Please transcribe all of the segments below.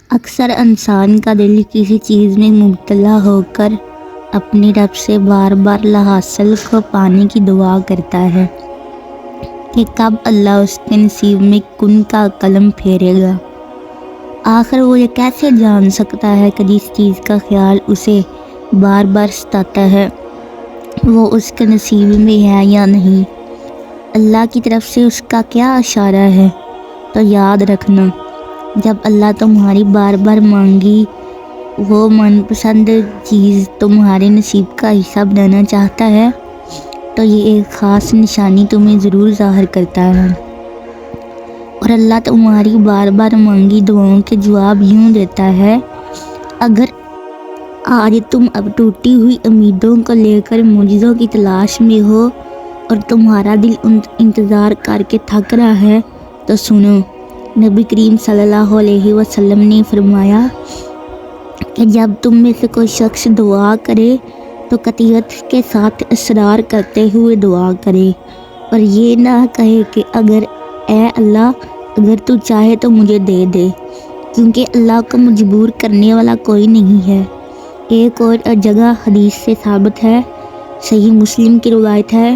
اکثر انسان کا دل کسی چیز میں مبتلا ہو کر اپنے رب سے بار بار لاحاصل کو پانے کی دعا کرتا ہے کہ کب اللہ اس کے نصیب میں کن کا قلم پھیرے گا۔ آخر وہ یہ کیسے جان سکتا ہے کہ جس چیز کا خیال اسے بار بار ستاتا ہے وہ اس کے نصیب میں ہے یا نہیں؟ اللہ کی طرف سے اس کا کیا اشارہ ہے؟ تو یاد رکھنا، جب اللہ تمہاری بار بار مانگی وہ من پسند چیز تمہارے نصیب کا حصہ بنانا چاہتا ہے تو یہ ایک خاص نشانی تمہیں ضرور ظاہر کرتا ہے، اور اللہ تمہاری بار بار مانگی دعاؤں کے جواب یوں دیتا ہے۔ اگر آج تم اب ٹوٹی ہوئی امیدوں کو لے کر معجزوں کی تلاش میں ہو اور تمہارا دل انتظار کر کے تھک رہا ہے تو سنو، نبی کریم صلی اللہ علیہ وسلم نے فرمایا کہ جب تم میں سے کوئی شخص دعا کرے تو قطعیت کے ساتھ اصرار کرتے ہوئے دعا کرے، اور یہ نہ کہے کہ اگر اے اللہ اگر تو چاہے تو مجھے دے دے، کیونکہ اللہ کو مجبور کرنے والا کوئی نہیں ہے۔ ایک اور جگہ حدیث سے ثابت ہے، صحیح مسلم کی روایت ہے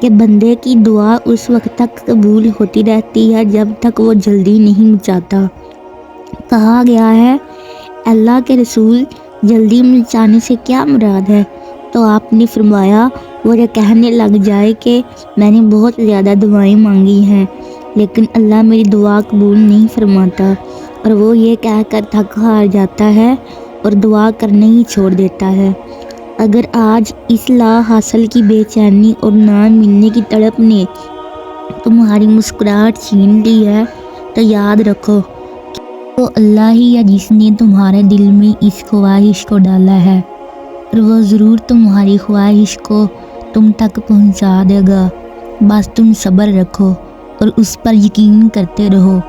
کہ بندے کی دعا اس وقت تک قبول ہوتی رہتی ہے جب تک وہ جلدی نہیں مچاتا۔ کہا گیا ہے اللہ کے رسول، جلدی مچانے سے کیا مراد ہے؟ تو آپ نے فرمایا وہ یہ کہنے لگ جائے کہ میں نے بہت زیادہ دعائیں مانگی ہیں لیکن اللہ میری دعا قبول نہیں فرماتا، اور وہ یہ کہہ کر تھک ہار جاتا ہے اور دعا کرنا ہی چھوڑ دیتا ہے۔ اگر آج اصلاح حاصل کی بے چینی اور نہ ملنے کی تڑپ نے تمہاری مسکراہٹ چھین لی ہے تو یاد رکھو کہ وہ اللہ ہی ہے جس نے تمہارے دل میں اس خواہش کو ڈالا ہے، اور وہ ضرور تمہاری خواہش کو تم تک پہنچا دے گا۔ بس تم صبر رکھو اور اس پر یقین کرتے رہو۔